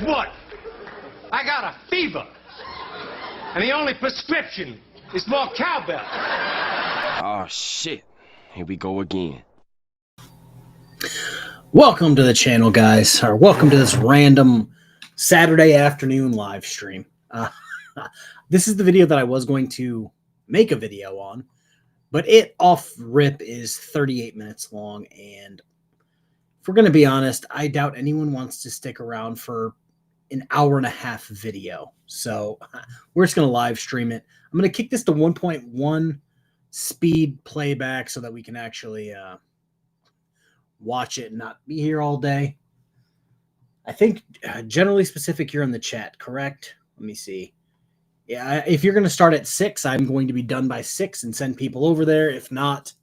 what? I got a fever. And the only prescription is more cowbell. Oh, shit. Here we go again. Welcome to the channel, guys, or welcome to this random Saturday afternoon live stream. This is the video that I was going to make a video on, but it off rip is 38 minutes long, and if we're going to be honest, I doubt anyone wants to stick around for an hour and a half video. So we're just going to live stream it. I'm going to kick this to 1.1 speed playback so that we can actually watch it and not be here all day. I think generally specific here in the chat, correct? Let me see. Yeah, if you're going to start at 6, I'm going to be done by 6 and send people over there. If not,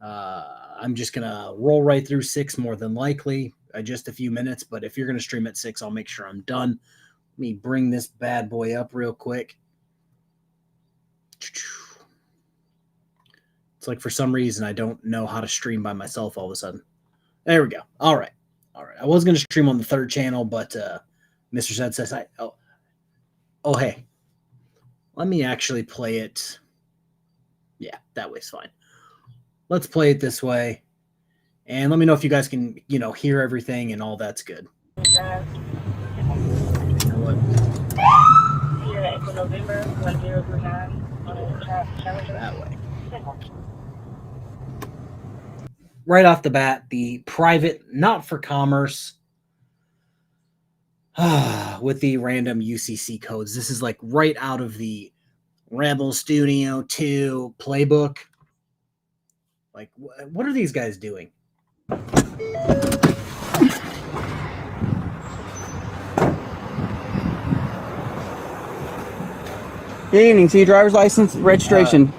I'm just going to roll right through 6 more than likely. Just a few minutes, but if you're going to stream at 6, I'll make sure I'm done. Let me bring this bad boy up real quick. It's like for some reason I don't know how to stream by myself all of a sudden. There we go. All right. I was going to stream on the third channel, but Mr. Zed says Oh, hey. Let me actually play it. Yeah, that way's fine. Let's play it this way. And let me know if you guys can, hear everything and all that's good. That way. Right off the bat, the private, not for commerce, with the random UCC codes. This is like right out of the Rebel Studio 2 playbook. Like, what are these guys doing? Good evening. See your driver's license, registration.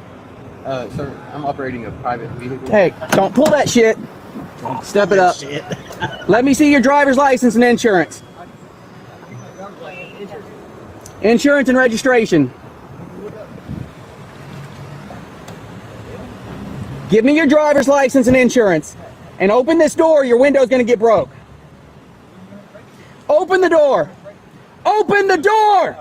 Sir, I'm operating a private vehicle. Hey, don't pull that shit. Step it up. Shit. Let me see your driver's license and insurance. Insurance and registration. Give me your driver's license and insurance. And open this door, your window's gonna get broke. Open the door. Open the door!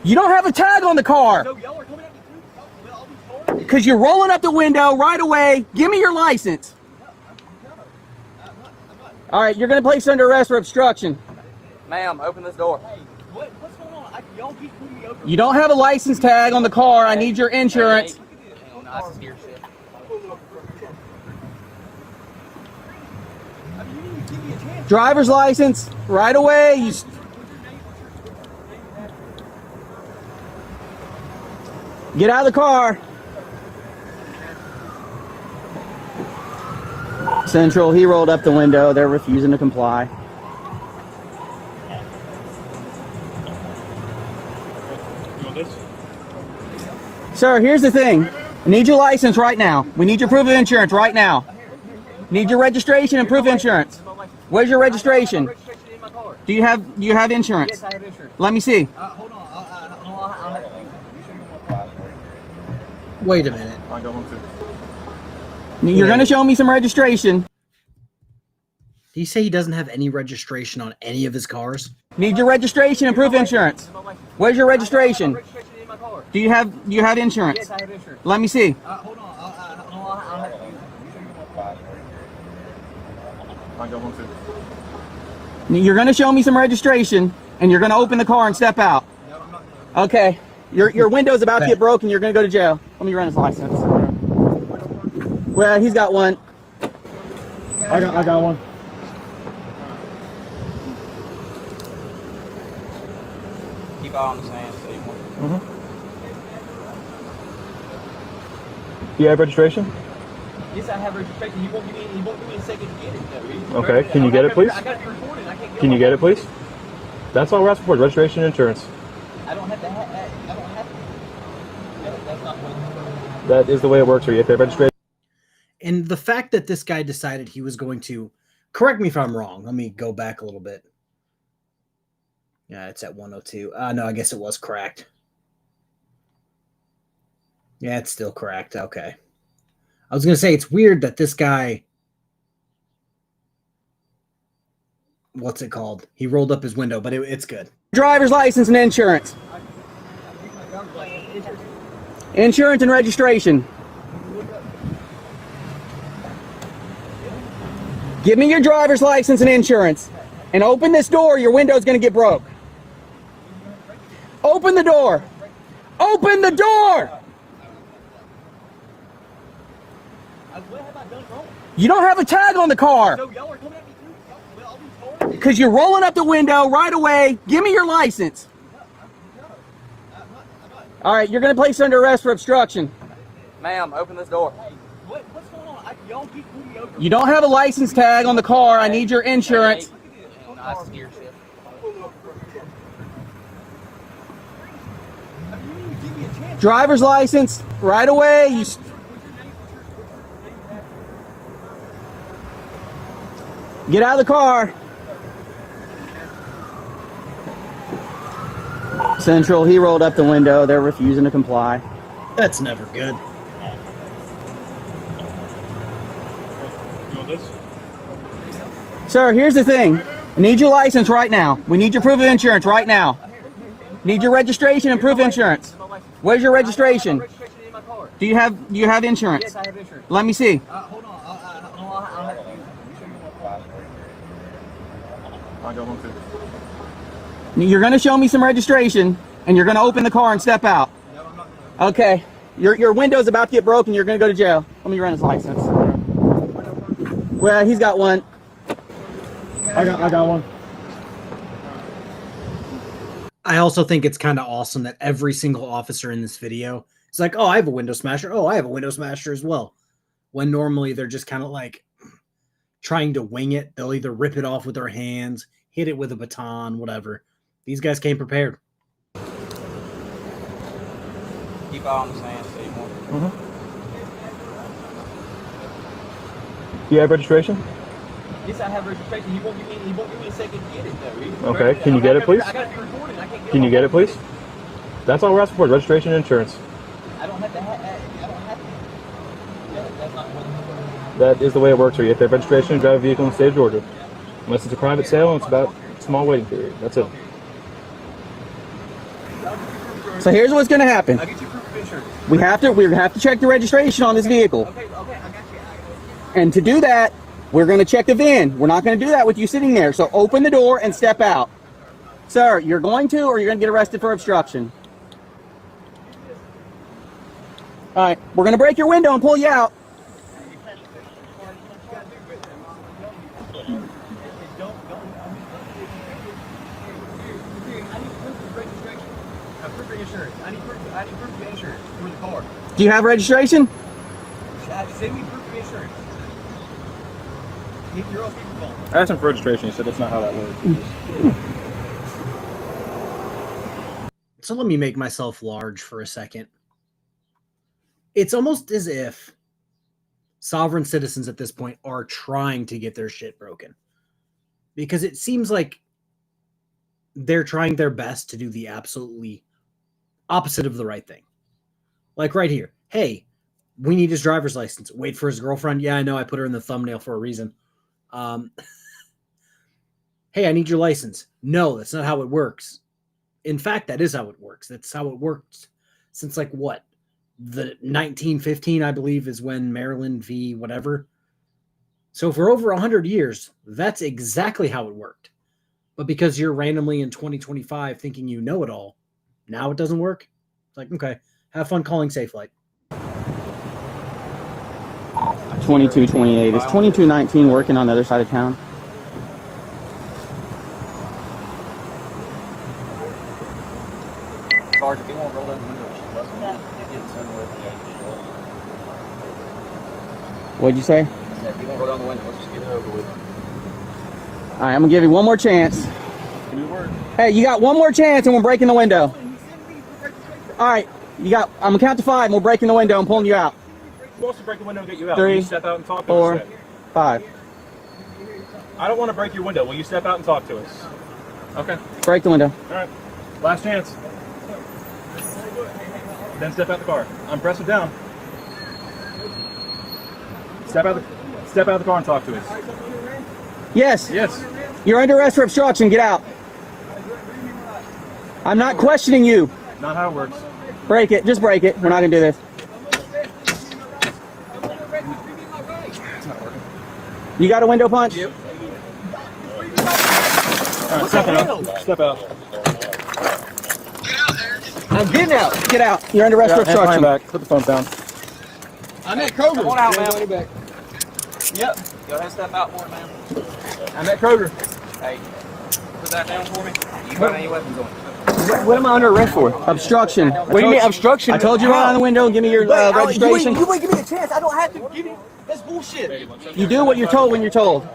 You don't have a tag on the car. Because you're rolling up the window right away. Give me your license. All right, you're going to place under arrest for obstruction. Ma'am, open this door. What's going on? Y'all keep putting me over. You don't have a license tag on the car. I need your insurance. Driver's license right away. Get out of the car. Central, he rolled up the window. They're refusing to comply. Sir, here's the thing. I need your license right now. We need your proof of insurance right now. Need your registration and proof of insurance. Where's your registration? Do you have insurance? Yes, I have insurance. Let me see. Hold on. I'll have Wait a minute. You're going to show me some registration. Did he say he doesn't have any registration on any of his cars? Need your registration and proof of insurance. Where's your registration? Do you have insurance? Yes, I have insurance. Let me see. Hold on. I'll have You're going to show me some registration, and you're going to open the car and step out. No, I'm not. Okay. Your window's about to get broken. You're going to go to jail. Let me run his license. Well, he's got one. I got one. Keep eye on the sand. Do you have registration? Yes, I have registration. He won't give me a second to get it. Though. Okay, can you get it, please? I got it recorded. I can't go Can you on. get it, please? That's all we're asking for, registration and insurance. I don't have to have that. I don't have to. That's not what. That is the way it works, or you have to have registration. And the fact that this guy decided he was going to, correct me if I'm wrong. Let me go back a little bit. Yeah, it's at 102. No, I guess it was cracked. Yeah, it's still cracked. Okay. I was going to say, it's weird that this guy what's it called? He rolled up his window, but it's good. Driver's license and insurance. Insurance and registration. Give me your driver's license and insurance. And open this door, your window's gonna get broke. Open the door. Open the door! What have I done wrong? You don't have a tag on the car. So y'all are coming at me too? Well, I'll be told. Because you're rolling up the window right away. Give me your license. All right, you're going to place under arrest for obstruction. Ma'am, open this door. What's going on? Y'all keep pulling me over. You don't have a license tag on the car. I need your insurance. Driver's license right away. Get out of the car. Central, he rolled up the window. They're refusing to comply. That's never good. Sir, here's the thing. I need your license right now. We need your proof of insurance right now. Need your registration and proof of insurance. Where's your registration? In my car. Do you have insurance? Yes, I have insurance. Let me see. Hold on. I'll have to. I'll go home too. You're going to show me some registration, and you're going to open the car and step out. Okay. Your window's about to get broken. You're going to go to jail. Let me run his license. Well, he's got one. I got one. I also think it's kind of awesome that every single officer in this video is like, oh, I have a window smasher. Oh, I have a window smasher as well. When normally they're just kind of like trying to wing it. They'll either rip it off with their hands, hit it with a baton, whatever. These guys came prepared. Keep on the sand, say more. Do you have registration? Yes, I have registration. He won't give me a second to get it though. Okay, can you get it, please? I got to be recorded. I can't get Can you get it, please? That's all we're asking for, registration and insurance. I don't have to have That's not what. That is the way it works, sir. You have to have registration and drive a vehicle in the state of Georgia. Unless it's a private sale and it's about a small waiting period. That's it. So here's what's going to happen. I'll get you proof of insurance. We're going to have to check the registration on this vehicle. Okay, I got you. And to do that, we're going to check the VIN. We're not going to do that with you sitting there. So open the door and step out. Sir, you're going to, or you're going to get arrested for obstruction. All right, we're going to break your window and pull you out. I need proof of insurance for the car. Do you have registration? Send me proof of insurance. You're on speakerphone. I asked him for registration. He said that's not how that works. So let me make myself large for a second. It's almost as if sovereign citizens at this point are trying to get their shit broken. Because it seems like they're trying their best to do the absolutely opposite of the right thing. Like right here. Hey, we need his driver's license. Wait for his girlfriend. Yeah, I know. I put her in the thumbnail for a reason. Hey, I need your license. No, that's not how it works. In fact, that is how it works. That's how it worked since like what? The 1915, I believe, is when Maryland v. whatever. So for over 100 years, that's exactly how it worked. But because you're randomly in 2025 thinking you know it all, now it doesn't work. It's like, okay, have fun calling Safelite. 2228. Is 2219 working on the other side of town? Sergeant, they won't roll down the window. What'd you say? They won't roll down the window. Let's just get it over with. All right, I'm going to give you one more chance. Hey, you got one more chance and we're breaking the window. All right, I'm going to count to 5 and we're breaking the window and pulling you out. Who wants to break the window and get you out? 3, Will you step out and talk to 4, us? 5. I don't want to break your window. Will you step out and talk to us? Okay. Break the window. All right. Last chance. Then step out the car. I'm pressing down. Step out of the car and talk to us. Yes. Yes. You're under arrest for obstruction. Get out. I'm not questioning you. Not how it works. Break it. Just break it. We're not going to do this. You got a window punch? All right, step out. Step out. I'm getting out. Get out. You're under arrest for Hands behind obstruction. your back. Put the phone down. I'm at Kroger. Come on out, man. Yep. Go ahead and step out for it, man. I'm at Kroger. Hey, put that down for me. You got any weapons on? What am I under arrest for? Obstruction. What do you mean obstruction? I told you right on the window and give me your registration. You ain't give me a chance. I don't have to give you. That's bullshit. You do what you're told when you're told.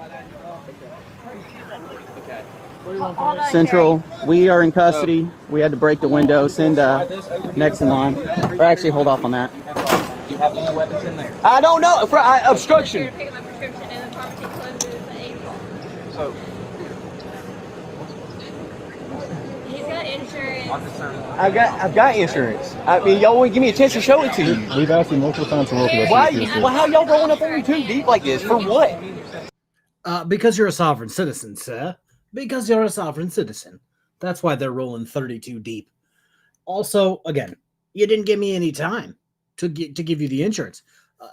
Central, we are in custody. We had to break the window. Send next in line. Or actually, hold off on that. You have any weapons in there? I don't know. Obstruction. Pick up my prescription and the pharmacy closes at 8 o'clock. So, He's got insurance. I've got insurance. I mean, y'all won't give me a chance to show it to you. We've asked you multiple times to roll for us. Why? Well, how y'all rolling up on me too deep like this? For what? Because you're a sovereign citizen, sir. Because you're a sovereign citizen. That's why they're rolling 32 deep. Also, again, you didn't give me any time to give you the insurance.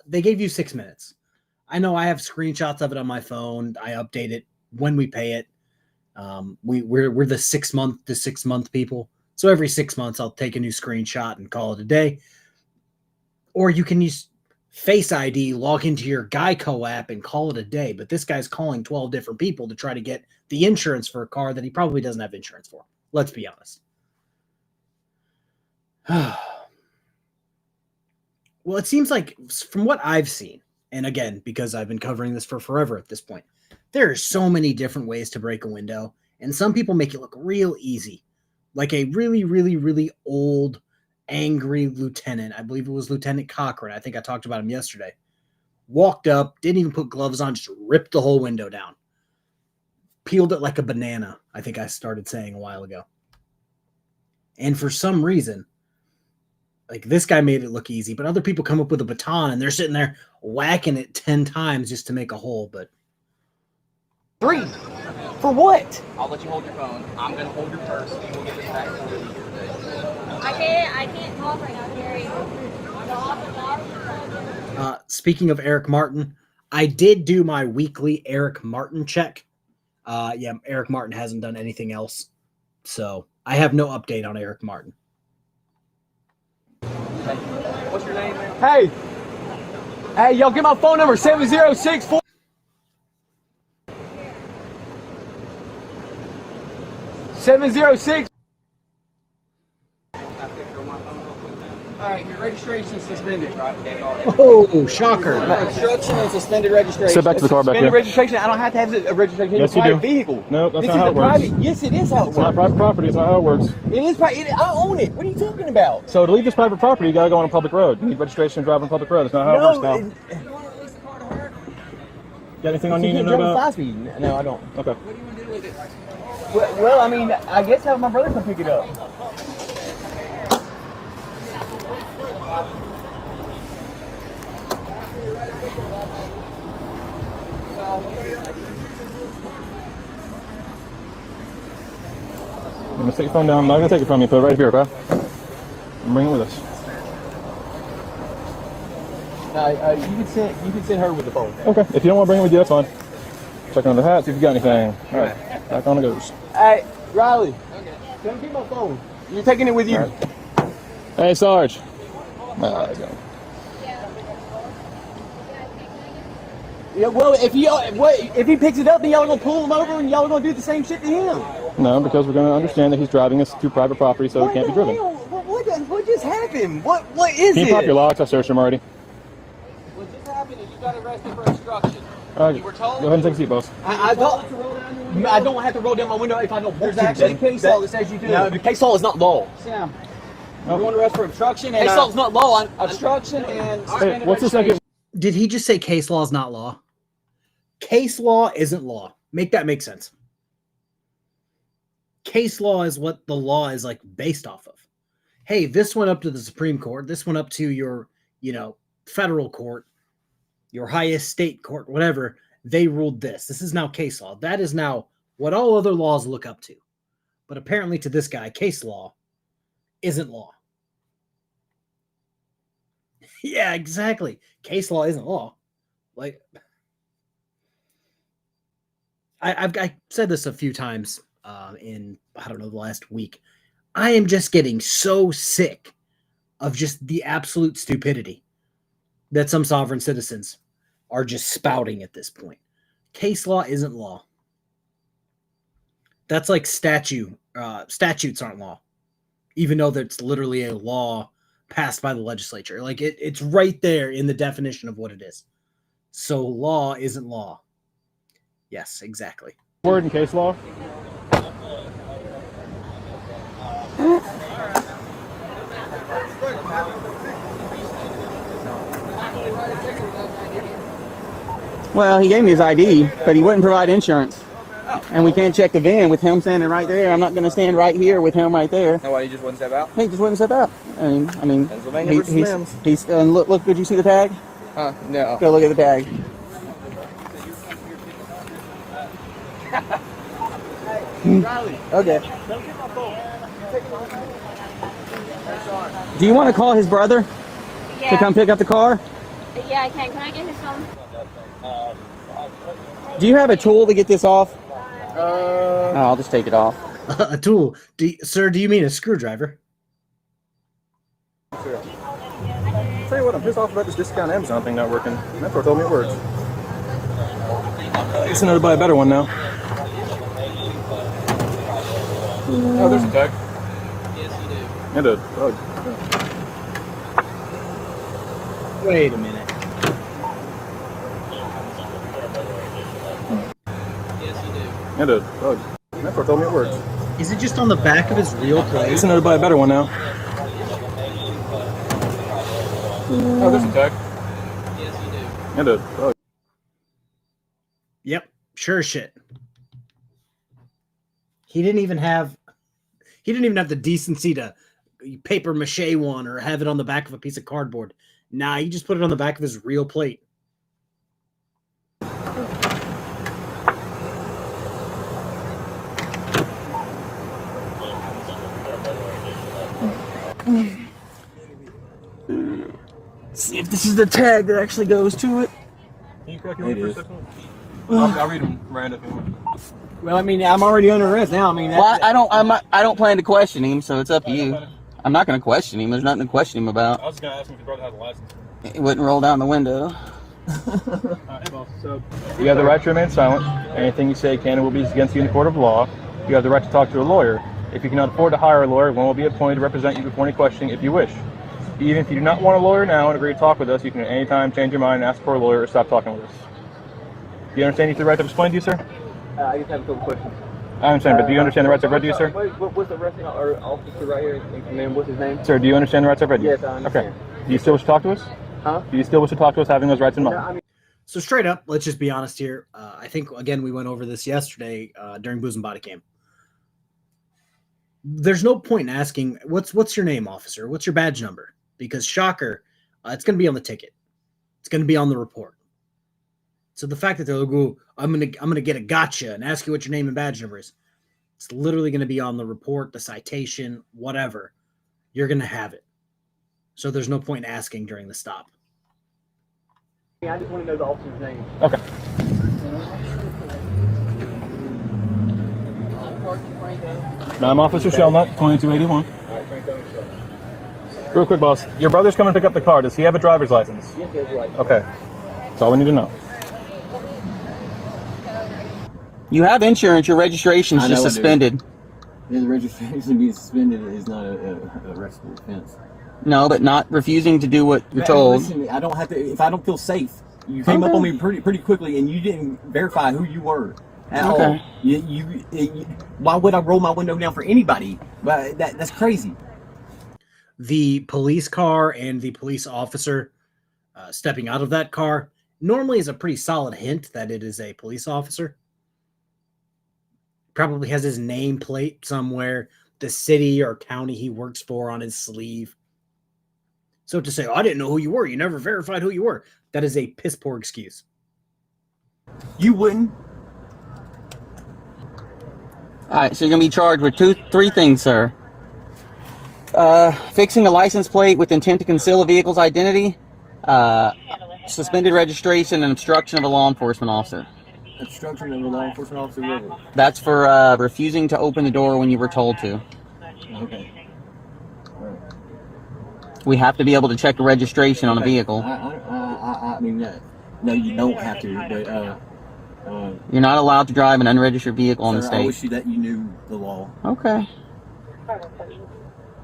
They gave you 6 minutes. I know I have screenshots of it on my phone. I update it when we pay it. We're the 6 month people. So every 6 months, I'll take a new screenshot and call it a day. Or you can use Face ID, log into your Geico app and call it a day. But this guy's calling 12 different people to try to get the insurance for a car that he probably doesn't have insurance for. Let's be honest. Well, it seems like from what I've seen, and again, because I've been covering this for forever at this point, there are so many different ways to break a window. And some people make it look real easy. Like a really, really, really old, angry lieutenant. I believe it was Lieutenant Cochran. I think I talked about him yesterday. Walked up, didn't even put gloves on, just ripped the whole window down. Peeled it like a banana, I think I started saying a while ago. And for some reason, like this guy made it look easy, but other people come up with a baton and they're sitting there whacking it 10 times just to make a hole. But 3. For what? I'll let you hold your phone. I'm gonna hold your purse. You will get this back to you. I can't talk right now, Jerry. speaking of Eric Martin, I did do my weekly Eric Martin check. Yeah, Eric Martin hasn't done anything else. So I have no update on Eric Martin. What's your name, man? Hey, y'all get my phone number, 7064. All right, your registration suspended. Oh, shocker. Obstruction and suspended registration. Sit back to the car back Suspended here. registration. I don't have to have a registration in Yes, a you private do. vehicle. No, that's This not is how a it works. private. Yes, it is how it It's not works. private property. It's not how it works. It is private. I own it. What are you talking about? So to leave this private property, you gotta go on a public road. You need registration to drive on a public road. That's not how it works now. Got anything on you to know about? No, I don't. Okay. Well, I mean, I guess have my brother come pick it up. I'm gonna take your phone down. I'm not gonna take it from you. Put it right here, okay? And bring it with us. You can send her with the phone. Okay. If you don't want to bring it with you, that's fine. Check under the hat, see if you got anything. All right. Back on it goes. Hey, Riley. Come get my phone. You're taking it with you. All right. Hey, Sarge. There you go. Yeah, well, if he picks it up, then y'all are gonna pull him over and y'all are gonna do the same shit to him. No, because we're gonna understand that he's driving us to private property, so it can't be driven. What just happened? What is Can it? you pop your locks? I searched them already. What just happened is you got arrested for obstruction. All right. You were told. Go ahead and take a seat, boss. I don't have to roll down my window if I don't want to. There's actually case law that says you do. No, the case law is not law. Sam, You're under arrest for obstruction and case law is not law. obstruction and Hey, suspended what's the second? Did he just say case law is not law? Case law isn't law. Make that make sense. Case law is what the law is like based off of. Hey, this went up to the Supreme Court. This went up to your, federal court, your highest state court, whatever. They ruled this. This is now case law. That is now what all other laws look up to. But apparently to this guy, case law isn't law. Yeah, exactly. Case law isn't law. Like, I've said this a few times in, I don't know, the last week. I am just getting so sick of just the absolute stupidity that some sovereign citizens are just spouting at this point. Case law isn't law. That's like statutes aren't law, even though that's literally a law passed by the legislature. Like it's right there in the definition of what it is. So law isn't law. Yes, exactly. Word in case law. Well, he gave me his ID, but he wouldn't provide insurance. And we can't check the VIN with him standing right there. I'm not going to stand right here with him right there. No, why he just wouldn't step out? He just wouldn't step out. I mean, Pennsylvania versus Mims. he's look. Did you see the tag? No. Go look at the tag. Okay. Do you want to call his brother Yeah. to come pick up the car? Yeah, I can. Can I get his phone? Do you have a tool to get this off? I'll just take it off. A tool. Sir, do you mean a screwdriver? Tell you what, I'm pissed off about this discount Amazon thing not working. That's what told me it works. I guess I know to buy a better one now. Oh, there's a tag. And a bug. Wait a minute. And a bug. That's what told me it works. Is it just on the back of his real I plate? guess I know to buy a better one now. Oh, there's a tag. And a bug. Yep, sure as shit. He didn't even have the decency to paper mache one or have it on the back of a piece of cardboard. Nah, he just put it on the back of his real plate. See if this is the tag that actually goes to it. Can you crack your one for a second? I'll read them random. Well, I mean, I'm already under arrest now. I mean, well, I don't plan to question him, so it's up to you. I'm not going to question him. There's nothing to question him about. I was going to ask him if his brother has a license. It wouldn't roll down the window. So, you have the right to remain silent. Anything you say can and will be used against you in the court of law. You have the right to talk to a lawyer. If you cannot afford to hire a lawyer, one will be appointed to represent you before any questioning if you wish. Even if you do not want a lawyer now and agree to talk with us, you can at any time change your mind and ask for a lawyer or stop talking with us. Do you understand you have the right to explain to you, sir? I just have a couple questions. I understand, but do you understand the rights I've read to you, sir? What's the rest of our officer right here? And what's his name? Sir, do you understand the rights I've read to you? Yes, I understand. Okay. Do you still wish to talk to us? Huh? Do you still wish to talk to us having those rights in mind? No, I mean, So straight up, let's just be honest here. I think, again, we went over this yesterday during Booze and Body Cam. There's no point in asking, what's your name, officer? What's your badge number? Because shocker, it's going to be on the ticket. It's going to be on the report. So the fact that they're like, oh, I'm gonna get a gotcha and ask you what your name and badge number is, it's literally going to be on the report, the citation, whatever. You're going to have it. So there's no point in asking during the stop. I just want to know the officer's name. Okay. I'm Officer Shellnut, 2281. Real quick, boss. Your brother's coming to pick up the car. Does he have a driver's license? Yes, that's right. Okay. That's all we need to know. You have insurance. Your registration's I just know I do. suspended. His registration being suspended is not a arrestable offense. No, but not refusing to do what you're Man, told. Listen, I don't have to. If I don't feel safe, you came up on me pretty quickly, and you didn't verify who you were at all. Why would I roll my window down for anybody? But that's crazy. The police car and the police officer stepping out of that car normally is a pretty solid hint that it is a police officer. Probably has his nameplate somewhere, the city or county he works for on his sleeve. So to say, oh, I didn't know who you were, you never verified who you were, that is a piss poor excuse. You wouldn't. Alright, so you're going to be charged with three things, sir. Fixing a license plate with intent to conceal a vehicle's identity, suspended registration, and obstruction of a law enforcement officer. Obstruction of a law enforcement officer. Really? That's for refusing to open the door when you were told to. Okay. We have to be able to check the registration on a vehicle. I mean, no, you don't have to, but You're not allowed to drive an unregistered vehicle in the I state. wish that you knew the law. Okay.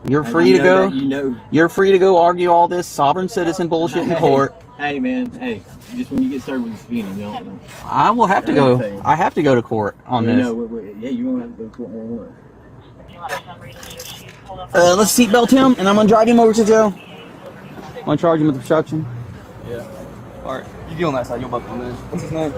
You're free to go. You know. You're free to go argue all this sovereign citizen bullshit in court. Hey, man. Hey, just when you get started with speeding, you don't know. I will have to go. I have to go to court on this. Yeah, you won't have to go to court no more. Let's seatbelt him, and I'm gonna drive him over to jail. I'm gonna charge him with obstruction. Yeah. All right. You get on that side. You'll buckle him in. What's his name?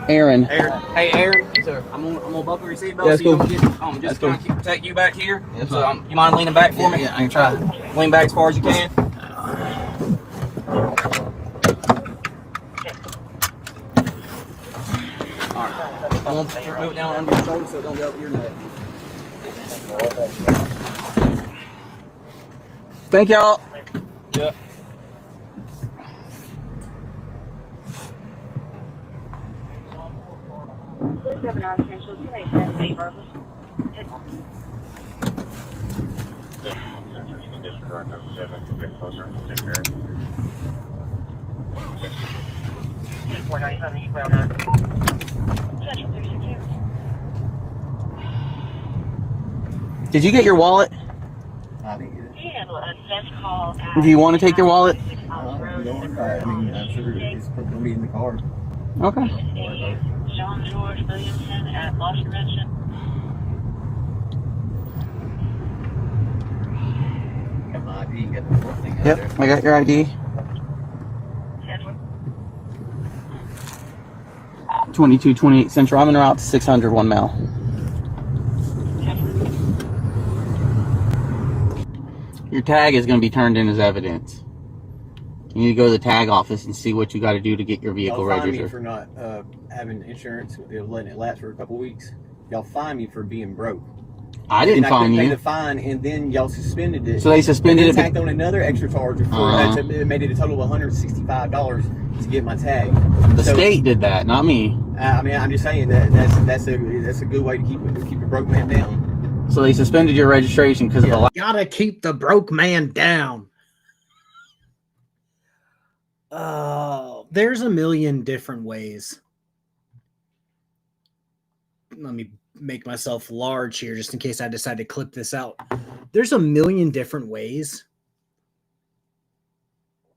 Aaron. Hey, Aaron. Sir. I'm gonna buckle your seatbelt. Yeah, so you cool. don't get. Just trying to protect you back here. Yeah, so you mind leaning back for me? Yeah, I can try. Lean back as far as you can. Alright. I'm gonna move it down under your shoulder so it don't go up your neck. Thank y'all. Yeah. Did you get your wallet? I didn't get it. Do you want to take your wallet? I mean, I'm sure it's going to be in the car. Okay. John George Williamson at Loss Prevention. Got my ID, got the whole thing out Yep, there. I got your ID. 2228 Central. I'm en route to 600 1 mile. Your tag is going to be turned in as evidence. You need to go to the tag office and see what you got to do to get your vehicle Y'all fine me registered. for not having insurance, letting it last for a couple weeks. Y'all fine me for being broke. I didn't fine pay you. the fine, and then y'all suspended it. So they suspended and it. then tacked on another extra charge of it made it a total of $165 to get my tag. The state did that, not me. I mean, I'm just saying that's a good way to keep a broke man down. So they suspended your registration because of the. Gotta keep the broke man down. There's a million different ways. Let me make myself large here just in case I decide to clip this out. There's a million different ways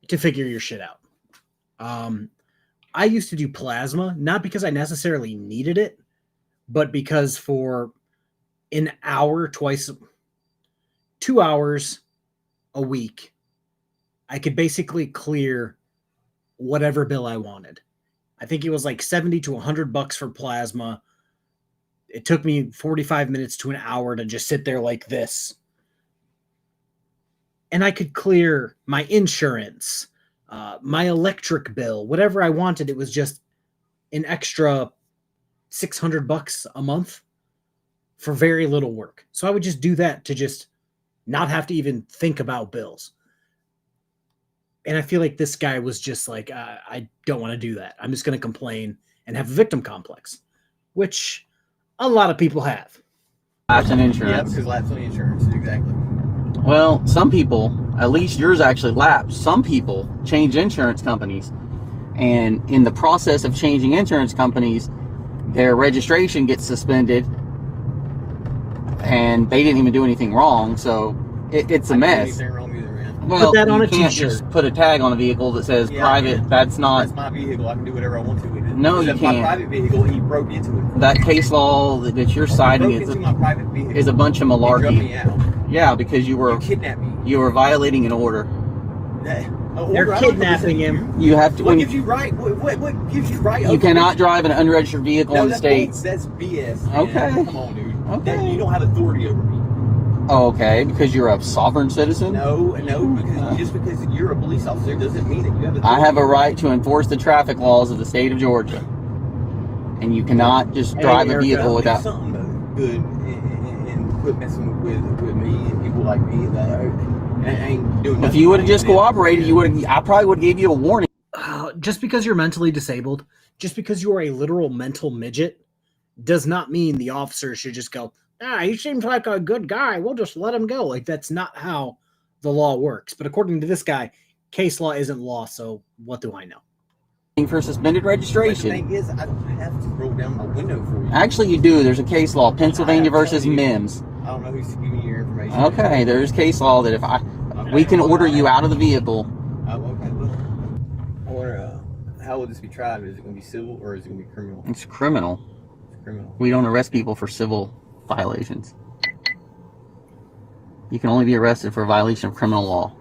to figure your shit out. I used to do plasma, not because I necessarily needed it, but because for an hour, 2 hours a week, I could basically clear whatever bill I wanted. I think it was like $70 to $100 for plasma. It took me 45 minutes to an hour to just sit there like this. And I could clear my insurance, my electric bill, whatever I wanted. It was just an extra $600 a month for very little work. So I would just do that to just not have to even think about bills. And I feel like this guy was just like, I don't want to do that. I'm just going to complain and have a victim complex, which a lot of people have. Lapse in Yeah, insurance. because lapse on insurance, exactly. Well, some people, at least yours actually lapsed. Some people change insurance companies. And in the process of changing insurance companies, their registration gets suspended. And they didn't even do anything wrong. So it's a mess. Anything wrong either, man. Well, Put that on you a can't t-shirt. just put a tag on a vehicle that says Yeah, private. yeah. That's not. That's my vehicle. I can do whatever I want to with it. No, you Except can't. My private vehicle, he broke into it. That case law that you're citing Broke into my private vehicle. is a bunch of He drove me malarkey. out. Yeah, because you You kidnapped me. were violating an order. They're kidnapping him. You have to. What gives you right? What gives you right? You cannot drive an unregistered vehicle in the States. That's BS. Man. Okay. Come on, dude. Okay. You don't have authority over me. Oh, okay, because you're a sovereign citizen? No, because just because you're a police officer doesn't mean that you have authority. I have a right to enforce the traffic laws of the state of Georgia. and you cannot just drive a vehicle without. Do something good and quit messing with me and people like me that ain't doing nothing. If you would have just cooperated, I probably would have gave you a warning. Just because you're mentally disabled, just because you are a literal mental midget, does not mean the officer should just go, he seems like a good guy, we'll just let him go. Like, that's not how the law works. But according to this guy, case law isn't law, so what do I know? For suspended registration. The thing is, I don't have to roll down my window for you. Actually, you do. There's a case law, Pennsylvania versus Mims. I don't know who's giving you your information. Okay, there's case law that if we can order you out of the vehicle. Oh, okay. Look. I wonder, how will this be tried? Is it going to be civil or is it going to be criminal? It's criminal. It's criminal. We don't arrest people for civil violations. You can only be arrested for a violation of criminal law.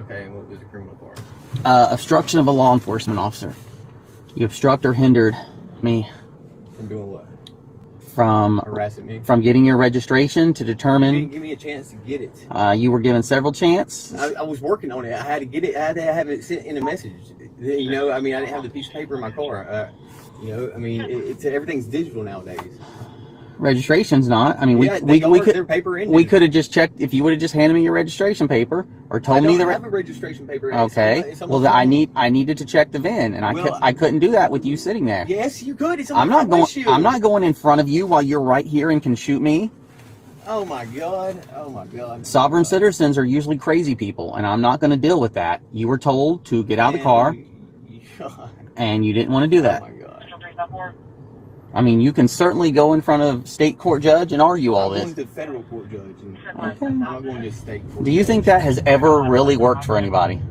Okay, and what was the criminal part? Obstruction of a law enforcement officer. You obstruct or hindered me. From doing what? From harassing me. From getting your registration to determine. You didn't give me a chance to get it. You were given several chances. I was working on it. I had to get it. I had to have it sent in a message. You know, I mean, I didn't have the piece of paper in my car. You know, I mean, everything's digital nowadays. Registration's not. I mean, yeah, we could their paper in we there. could have just checked if you would have just handed me your registration paper or told me I don't have a registration paper. Okay. It's on well, my phone. I needed to check the VIN, and I couldn't do that with you sitting there. Yes, you could. It's on I'm my not going. windshield. I'm not going in front of you while you're right here and can shoot me. Oh my god. Oh my god. Sovereign citizens are usually crazy people, and I'm not going to deal with that. You were told to get out of the car, and you didn't want to do that. Oh my god. I mean, you can certainly go in front of state court judge and argue all this. I'm going to federal court judge. I'm not going to state court. Do you think that has ever really worked for anybody?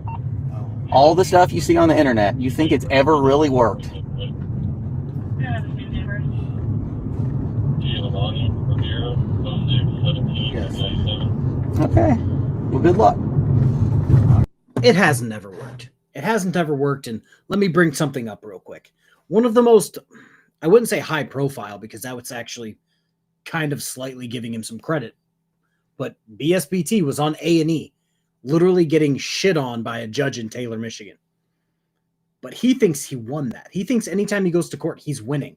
All the stuff you see on the internet, you think it's ever really worked? Okay. Well, good luck. It hasn't ever worked. It hasn't ever worked, and let me bring something up real quick. One of the most, I wouldn't say high profile, because that was actually kind of slightly giving him some credit, but BSBT was on A&E, literally getting shit on by a judge in Taylor, Michigan. But he thinks he won that. He thinks anytime he goes to court, he's winning,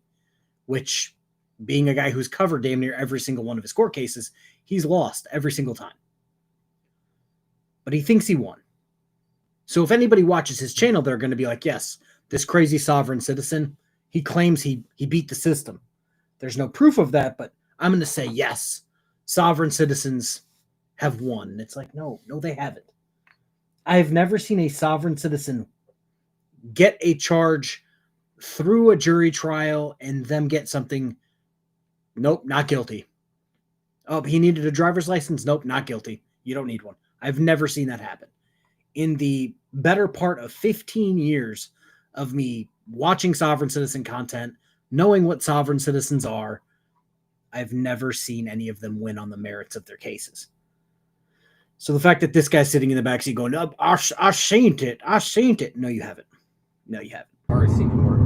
which, being a guy who's covered damn near every single one of his court cases, he's lost every single time. But he thinks he won. So if anybody watches his channel, they're going to be like, yes, this crazy sovereign citizen, he claims he beat the system. There's no proof of that, but I'm going to say, yes, sovereign citizens have won. And it's like, no, they haven't. I have never seen a sovereign citizen get a charge through a jury trial and them get something. Nope, not guilty. Oh, he needed a driver's license. Nope, not guilty. You don't need one. I've never seen that happen. In the better part of 15 years of me watching sovereign citizen content, knowing what sovereign citizens are, I've never seen any of them win on the merits of their cases. So the fact that this guy's sitting in the backseat going, oh, I seen it. No, you haven't. No, you haven't. Already seen it work.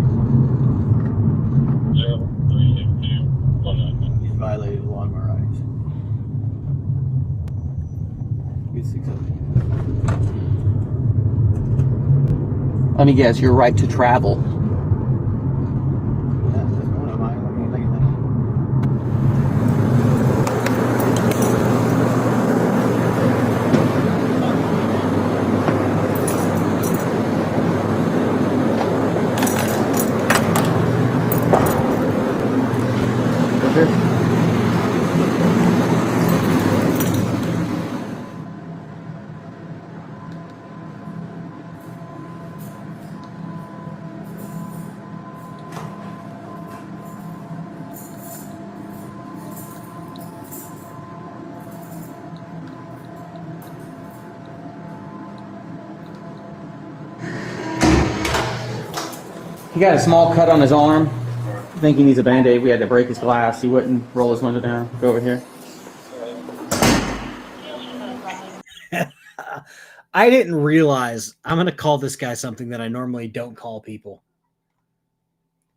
He's violated a lot of my rights. Good 600. Let me guess, your right to travel. He got a small cut on his arm. I think he needs a Band-Aid. We had to break his glass. He wouldn't roll his window down. Go over here. I didn't realize I'm going to call this guy something that I normally don't call people.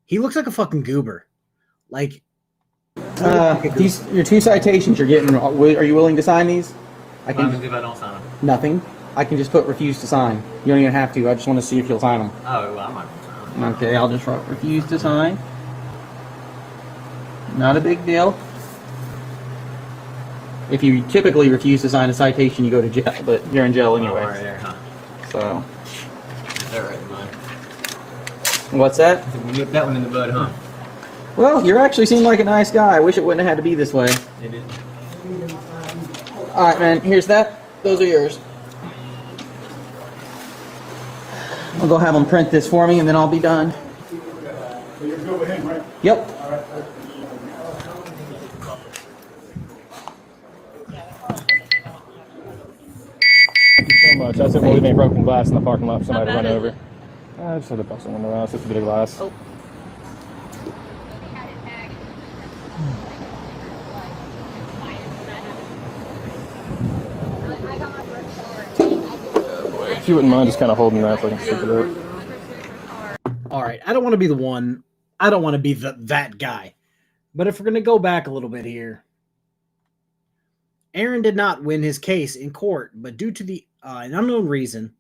He looks like a fucking goober. Like, your 2 citations you're getting. Are you willing to sign these? What happens if I don't sign them? Nothing. I can just put refuse to sign. You don't even have to. I just want to see if you'll sign them. Oh, well, I'm not going to sign them. Okay, I'll just write refuse to sign. Not a big deal. If you typically refuse to sign a citation, you go to jail, but you're in jail anyway. Right there, huh? So, All right, man. what's that? We nipped that one in the bud, huh? Well, you actually seem like a nice guy. I wish it wouldn't have had to be this way. It is. Alright, man, here's that. Those are yours. I'll go have them print this for me and then I'll be done. You're good with him, right? Yep. Thank you so much. I said, well, leaving broken glass in the parking lot for somebody to run over. I just had to bust the window out. It's just a bit of glass. Oh. If you wouldn't mind just kind of holding that so I can stick it up. All right, I don't want to be the one. I don't want to be that guy. But if we're going to go back a little bit here, Aaron did not win his case in court, but due to an unknown reason,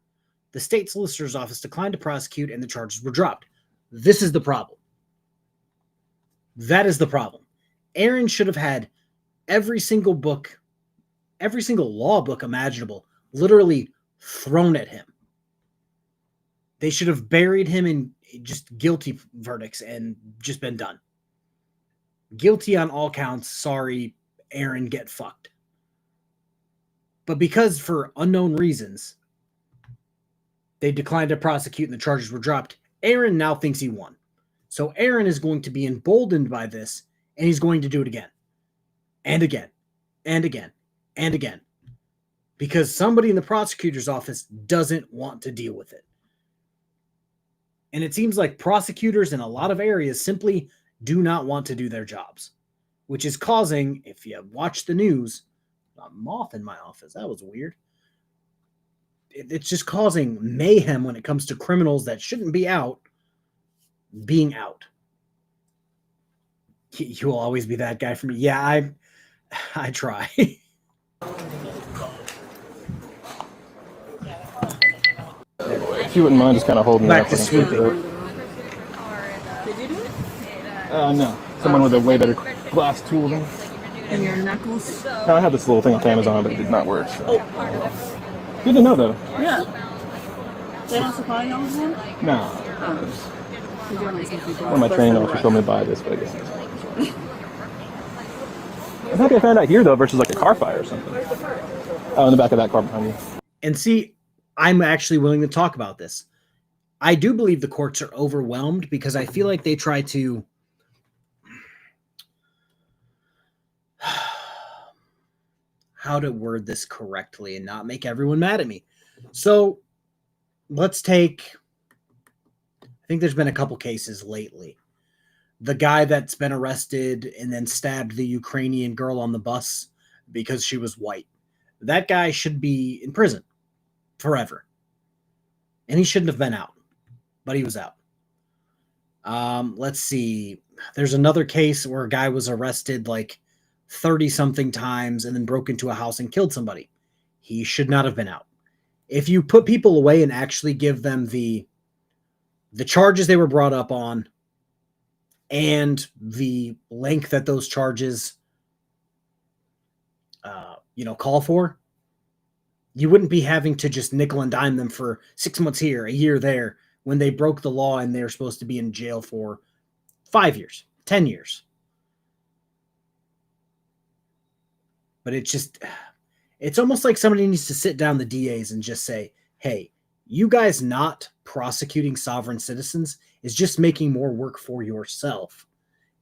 the state solicitor's office declined to prosecute and the charges were dropped. This is the problem. That is the problem. Aaron should have had every single book, every single law book imaginable, literally thrown at him. They should have buried him in just guilty verdicts and just been done. Guilty on all counts. Sorry, Aaron, get fucked. But because for unknown reasons, they declined to prosecute and the charges were dropped, Aaron now thinks he won. So Aaron is going to be emboldened by this, and he's going to do it again. And again. And again. And again. Because somebody in the prosecutor's office doesn't want to deal with it. And it seems like prosecutors in a lot of areas simply do not want to do their jobs, which is causing, if you watch the news, a moth in my office, that was weird. It's just causing mayhem when it comes to criminals that shouldn't be out being out. You will always be that guy for me. Yeah, I try. If you wouldn't mind just kind of holding Back that to up. So I can stick it up. No. Someone with a way better glass tool than me. And your knuckles? No, I had this little thing off Amazon, but it did not work. So. Good to know, though. Yeah. They don't supply you with one? No. One of my training officers told me to buy this, but I guess I'm happy I found out here, though, versus like a car fire or something. Oh, in the back of that car behind you. And see, I'm actually willing to talk about this. I do believe the courts are overwhelmed because I feel like they try to how to word this correctly and not make everyone mad at me. So let's take, I think there's been a couple cases lately. The guy that's been arrested and then stabbed the Ukrainian girl on the bus because she was white. That guy should be in prison forever. And he shouldn't have been out, but he was out. Let's see. There's another case where a guy was arrested like 30-something times and then broke into a house and killed somebody. He should not have been out. If you put people away and actually give them the charges they were brought up on and the length that those charges call for, you wouldn't be having to just nickel and dime them for 6 months here, a year there, when they broke the law and they're supposed to be in jail for 5 years, 10 years. But it's almost like somebody needs to sit down the DAs and just say, hey, you guys not prosecuting sovereign citizens is just making more work for yourself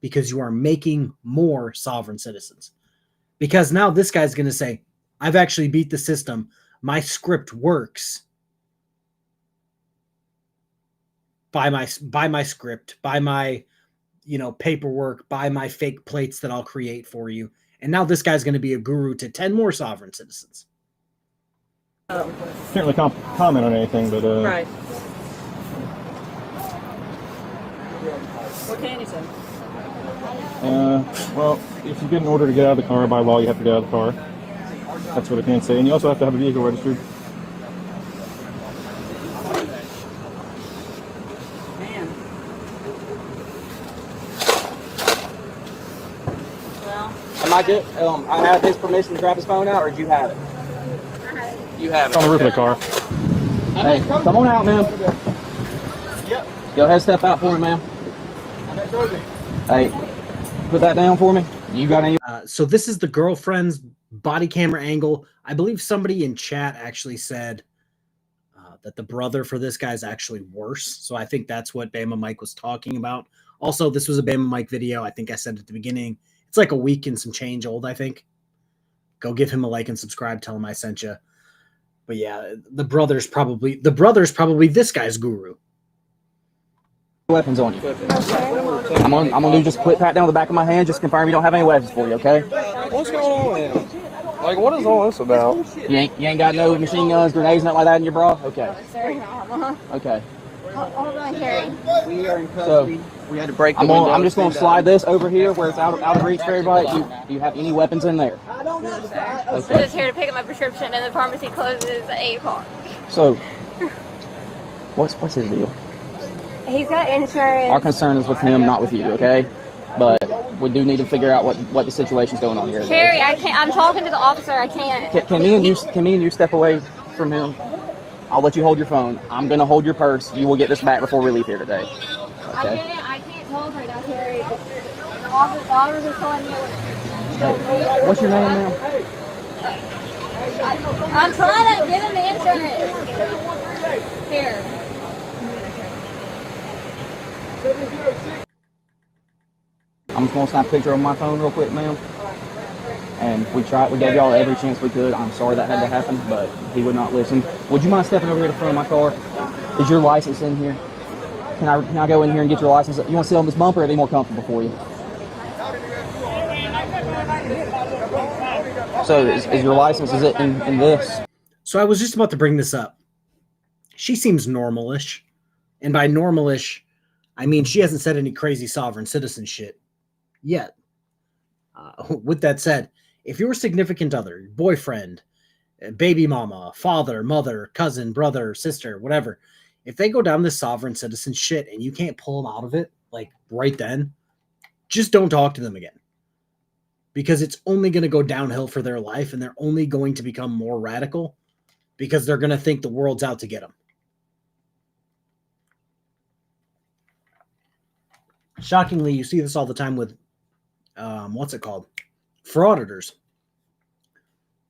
because you are making more sovereign citizens. Because now this guy's going to say, I've actually beat the system. My script works. Buy my script, buy my, paperwork, buy my fake plates that I'll create for you. And now this guy's going to be a guru to 10 more sovereign citizens. Can't really comment on anything, but Right. What can you say? well, if you get an order to get out of the car, by law you have to get out of the car. That's what I can say. And you also have to have a vehicle registered. Man. I have his permission to grab his phone out, or did you have it? You have it. It's on the roof of the car. Hey, come on out, man. Yep. Go ahead, step out for me, man. Hey, put that down for me. You got any? So this is the girlfriend's body camera angle. I believe somebody in chat actually said that the brother for this guy is actually worse. So I think that's what Bama Mike was talking about. Also, this was a Bama Mike video. I think I said at the beginning. It's like a week and some change old, I think. Go give him a like and subscribe. Tell him I sent you. But yeah, the brother's probably this guy's guru. Weapons on you. I'm gonna do just quick pat down the back of my hand, just confirm you don't have any weapons for you, okay? What's going on, man? Like, what is all this about? You ain't got no machine guns, grenades, nothing like that in your bra? Okay. Okay. Hold on, Carrie. We are in custody. We had to break the I'm window. just gonna slide this over here where it's out of reach for everybody. Do you have any weapons in there? I'm just here to pick up my prescription, and the pharmacy closes at 8 o'clock. So, what's his deal? He's got insurance. Our concern is with him, not with you, okay? But we do need to figure out what the situation's going on here. Carrie, I can't. I'm talking to the officer. I can't. Can me and you step away from him? I'll let you hold your phone. I'm gonna hold your purse. You will get this back before we leave here today. Okay. I can't talk right now, Carrie. The officer is telling me. What's your name, ma'am? I'm trying to give him the insurance. Here. I'm just gonna snap a picture on my phone real quick, ma'am. And we gave y'all every chance we could. I'm sorry that had to happen, but he would not listen. Would you mind stepping over here to the front of my car? Is your license in here? Can I go in here and get your license? You want to sit on this bumper, or it'd be more comfortable for you? So is your license, is it in this? So I was just about to bring this up. She seems normalish. And by normalish, I mean she hasn't said any crazy sovereign citizen shit yet. With that said, if your significant other, boyfriend, baby mama, father, mother, cousin, brother, sister, whatever, if they go down this sovereign citizen shit and you can't pull them out of it, like right then, just don't talk to them again. Because it's only going to go downhill for their life, and they're only going to become more radical because they're going to think the world's out to get them. Shockingly, you see this all the time with, what's it called? Frauditors.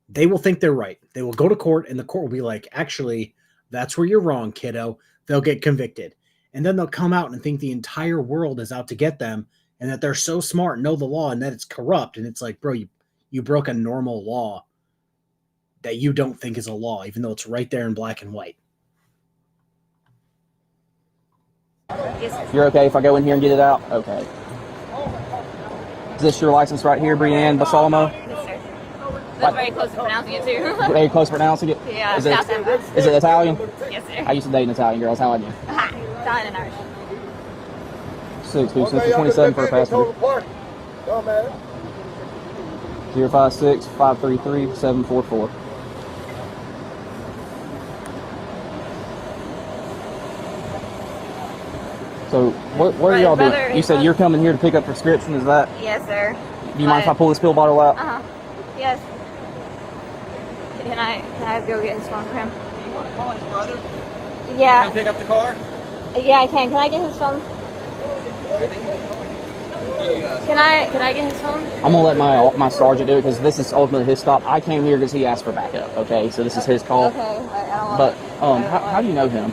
They will think they're right. They will go to court, and the court will be like, actually, that's where you're wrong, kiddo. They'll get convicted. And then they'll come out and think the entire world is out to get them, and that they're so smart, know the law, and that it's corrupt. And it's like, bro, you broke a normal law that you don't think is a law, even though it's right there in black and white. You're okay if I go in here and get it out? Okay. Is this your license right here, Brianne Basalmo? Yes, sir. That's very close to pronouncing it, too. Very close to pronouncing it? Yeah, is South it, End. is it Italian? Yes, sir. I used to date an Italian girl. How I do? Hi. Italian and Irish. 6'2", since 27 for a passenger. 056-533-744. So what are y'all doing? You said you're coming here to pick up prescription, is that? Yes, sir. Do you mind if I pull this pill bottle out? Uh-huh. Yes. Can I go get his phone for him? You want to call his brother? Yeah. Come pick up the car? Yeah, I can. Can I get his phone? Can I get his phone? I'm gonna let my sergeant do it because this is ultimately his stop. I came here because he asked for backup. Okay, so this is his call. Okay. I don't But how do you know him?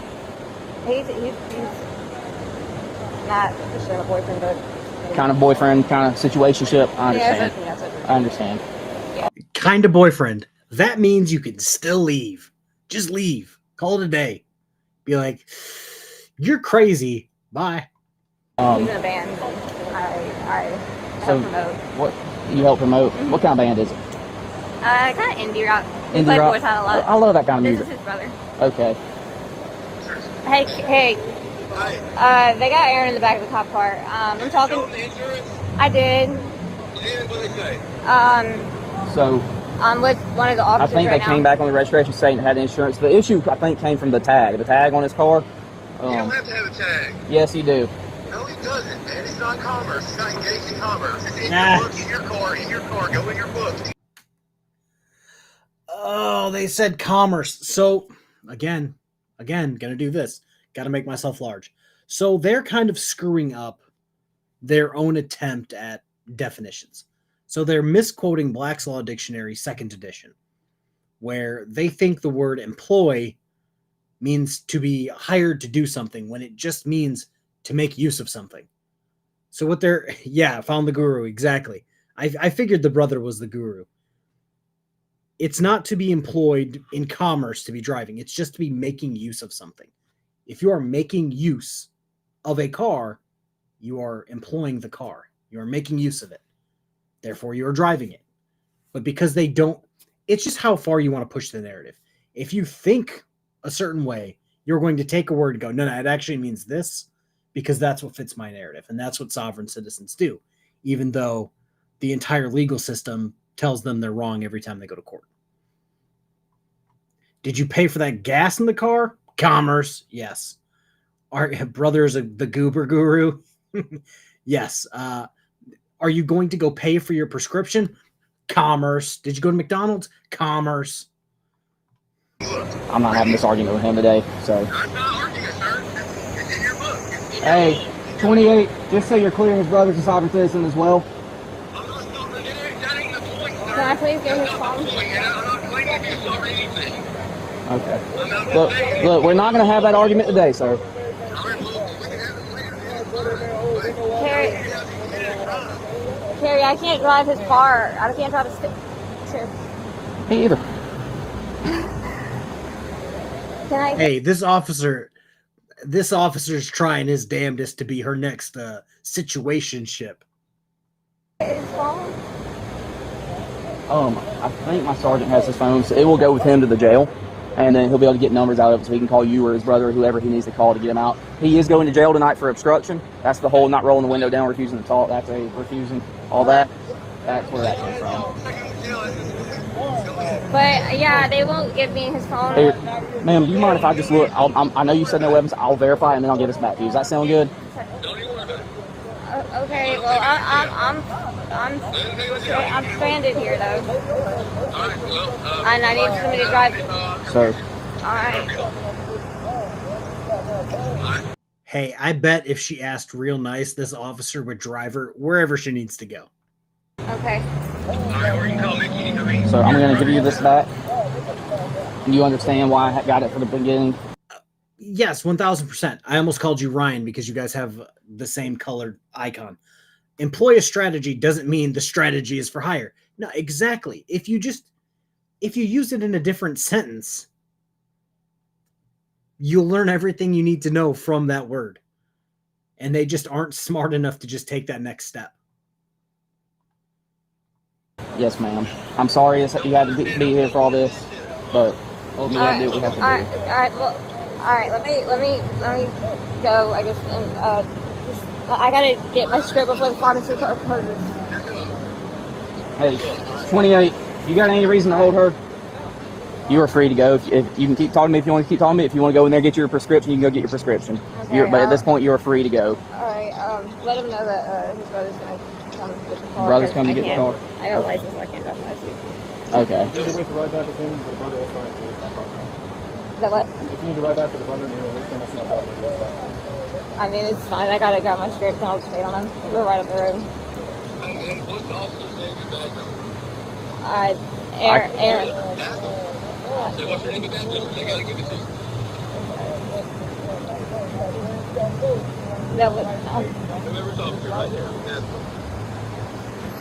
He's not just a boyfriend, but Kind of boyfriend, kind of situationship. I understand. Yeah, I understand. Kind of boyfriend. That means you can still leave. Just leave. Call it a day. Be like, you're crazy. Bye. he's in a band. I help promote. What you help promote? What kind of band is it? Kind of indie rock. We Indie play rock? Boys Out a lot. I love that kind of This music. is his brother. Okay. Hey. They got Aaron in the back of the cop car. I'm talking. I did. So I'm with one of the I officers think right they now. came back on the registration saying it had insurance. The issue I think came from the tag. The tag on his car. You don't have to have a tag. Yes, you do. No, he doesn't, man. He's not commerce. He's not engaged in commerce. It's in Nah. your books, in your car, in your car. Go in your books. Oh, they said commerce. So, again, gonna do this. Got to make myself large. So they're kind of screwing up their own attempt at definitions. So they're misquoting Black's Law Dictionary, 2nd edition, where they think the word employ means to be hired to do something when it just means to make use of something. So what they're, yeah, found the guru, exactly. I figured the brother was the guru. It's not to be employed in commerce to be driving. It's just to be making use of something. If you are making use of a car, you are employing the car. You are making use of it. Therefore, you are driving it. But because they don't, it's just how far you want to push the narrative. If you think a certain way, you're going to take a word and go, no, it actually means this, because that's what fits my narrative. And that's what sovereign citizens do, even though the entire legal system tells them they're wrong every time they go to court. Did you pay for that gas in the car? Commerce, yes. Our brother is the goober guru? Yes. Are you going to go pay for your prescription? Commerce. Did you go to McDonald's? Commerce. I'm not having this argument with him today, so. I'm not arguing, sir. It's in your book. Hey, 28, just so you're clear, his brother's a sovereign citizen as well. I'm not stopping it. That ain't the point, sir. Can I please get his phone? I'm not claiming you start anything. Okay. Look, we're not going to have that argument today, sir. Carrie, I can't drive his car. I can't drive his stick. Me either. Can I? Hey, this officer's trying his damnedest to be her next situationship. His phone? I think my sergeant has his phone, so it will go with him to the jail, and then he'll be able to get numbers out of it so he can call you or his brother or whoever he needs to call to get him out. He is going to jail tonight for obstruction. That's the whole not rolling the window down, refusing to talk. That's a refusing all that. That's where that came from. But yeah, they won't give me his phone. Here, ma'am, do you mind if I just look? I know you said no weapons. I'll verify and then I'll give this back to you. Does that sound good? Okay, well I'm stranded here though, and I need somebody to drive. So. All right. Hey, I bet if she asked real nice, this officer would drive her wherever she needs to go. Okay. So I'm going to give you this back. And you understand why I got it from the beginning? Yes, 1000%. I almost called you Ryan because you guys have the same colored icon. Employ a strategy doesn't mean the strategy is for hire. No, exactly. If you use it in a different sentence, you'll learn everything you need to know from that word. And they just aren't smart enough to just take that next step. Yes, ma'am. I'm sorry you had to be here for all this, but we got to do what we have to do. All right. Let me go. I guess. I gotta get my script before the pharmacy closes. Hey, 28. You got any reason to hold her? You are free to go. If you can keep talking to me, if you want to keep talking to me, if you want to go in there and get your prescription, you can go get your prescription. Okay, but at this point, you are free to go. All right. Let him know that his brother's gonna come to get the car. Brother's coming to get the car. I got a license, so I can't drive my license. Okay. If you need to wait to ride back with him, the brother will find you. Is that what? If you need to ride back with the brother, that's not problem. I mean, it's fine. I gotta grab my script and I'll just wait on him. We're right up the road. Aaron. What's your name again? I gotta give it to you.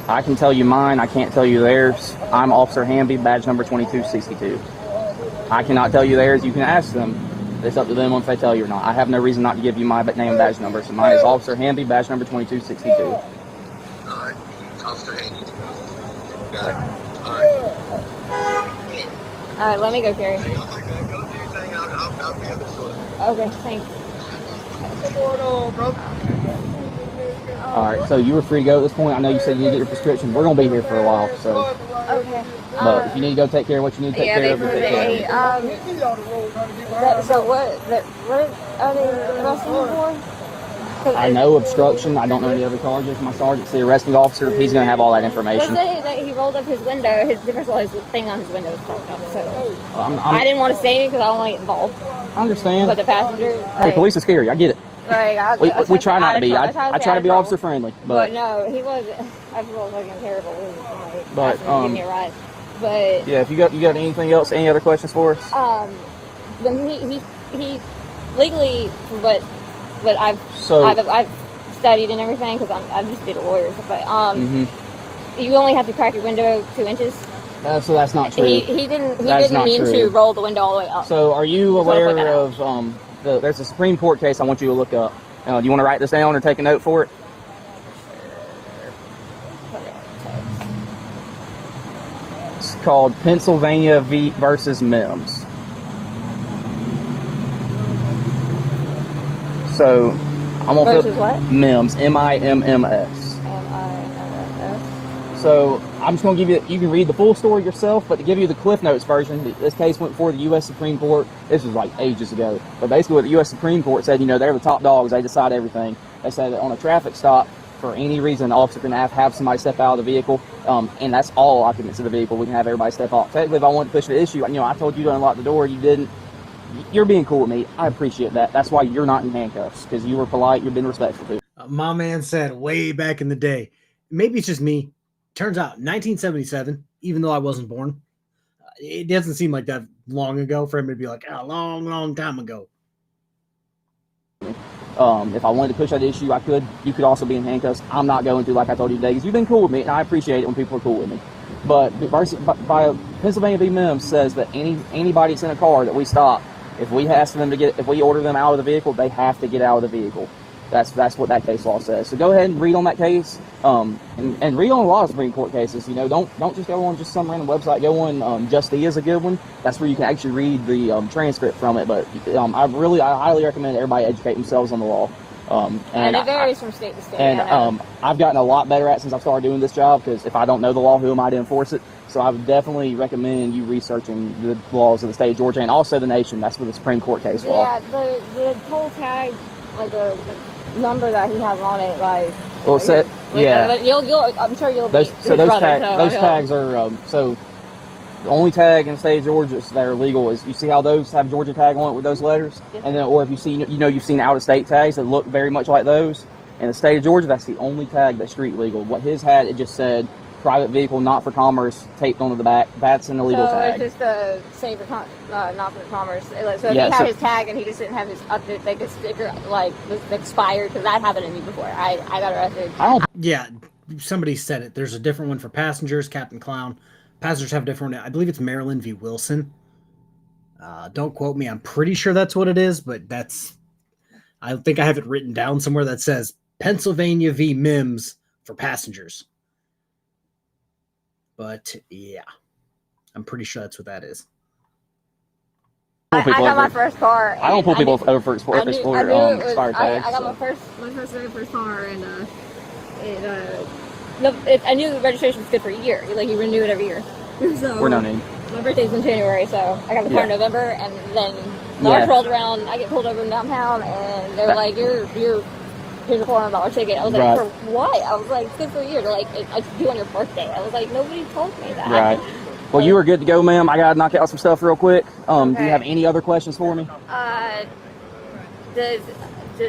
I can tell you mine. I can't tell you theirs. I'm Officer Hamby, badge number 2262. I cannot tell you theirs. You can ask them. It's up to them if they tell you or not. I have no reason not to give you my name and badge number. So mine is Officer Hamby, badge number 2262. All right. Officer Hamby. Got it. All right. All right, let me go, Carrie. Go do your thing. I'll be at the store. Okay, thanks. All right, so you were free to go at this point. I know you said you need to get your prescription. We're going to be here for a while, so. Okay. But if you need to go take care of what you need to take care of, take care of it. So what are they arresting me for? I know obstruction. I don't know any other charges. My sergeant's the arresting officer. He's going to have all that information. That he rolled up his window. His thing on his window was fucked up. So I didn't want to say it because I don't want to get involved. I understand. But the passenger. Hey, police is scary. I get it. Like, we try not to be. I try to be officer friendly. But no, he was. I feel fucking terrible. He was but give me a ride. But yeah, if you got anything else, any other questions for us? When he legally, but I've studied and everything because I'm just did a lawyer. But you only have to crack your window 2 inches. So that's not true. He didn't mean to roll the window all the way up. So are you aware of there's a Supreme Court case I want you to look up. Do you want to write this down or take a note for it? It's called Pennsylvania versus Mims. So I'm gonna versus what? Mims, M-I-M-M-S. So I'm just going to give you can read the full story yourself, but to give you the Cliff Notes version, this case went before the U.S. Supreme Court. This was like ages ago. But basically what the U.S. Supreme Court said, they're the top dogs. They decide everything. They said that on a traffic stop, for any reason, an officer can have somebody step out of the vehicle, and that's all occupants of the vehicle. We can have everybody step off. Technically, if I wanted to push the issue, I told you to unlock the door. You didn't. You're being cool with me. I appreciate that. That's why you're not in handcuffs, because you were polite. You've been respectful too. My man said way back in the day, maybe it's just me. Turns out 1977, even though I wasn't born, it doesn't seem like that long ago for him to be like, a long, long time ago. If I wanted to push that issue, I could. You could also be in handcuffs. I'm not going to, like I told you today, because you've been cool with me, and I appreciate it when people are cool with me. But by Pennsylvania v. Mims says that anybody that's in a car that we stop, if we order them out of the vehicle, they have to get out of the vehicle. That's what that case law says. So go ahead and read on that case, and read on a lot of Supreme Court cases. Don't just go on just some random website. Go on Justy is a good one. That's where you can actually read the transcript from it. But I highly recommend everybody educate themselves on the law. And it varies from state to state. And I've gotten a lot better at it since I've started doing this job, because if I don't know the law, who am I to enforce it? So I would definitely recommend you researching the laws of the state of Georgia and also the nation. That's for the Supreme Court case law. Yeah, the toll tag, like the number that he has on it, like. Well, I'm sure you'll. Those tags are so. The only tag in the state of Georgia that are legal is, you see how those have Georgia tag on it with those letters, and then, or if you've seen out-of-state tags that look very much like those. In the state of Georgia, that's the only tag that's street legal. What his had, it just said private vehicle, not for commerce, taped onto the back. That's an illegal tag. So it's just a say for not for commerce. So if he had his tag and he just didn't have his update, like a sticker, like was expired, because that happened to me before. I got arrested. Yeah, somebody said it. There's a different one for passengers, Captain Clown. Passengers have different. I believe it's Maryland v. Wilson. Don't quote me. I'm pretty sure that's what it is, but I think I have it written down somewhere that says Pennsylvania v. Mims for passengers. But yeah, I'm pretty sure that's what that is. I got my first car. I don't pull people over for expired tags. I got my first car, and I knew the registration was good for a year. Like, you renew it every year. So we're no need. My birthday's in January, so I got the car in November, and then March rolled around. I get pulled over in downtown, and they're like, here's a $400 ticket. I was like, for what? I was like, it's good for a year. They're like, it's due on your birthday. I was like, nobody told me that. Right. Well, you were good to go, ma'am. I gotta knock out some stuff real quick. Do you have any other questions for me? Did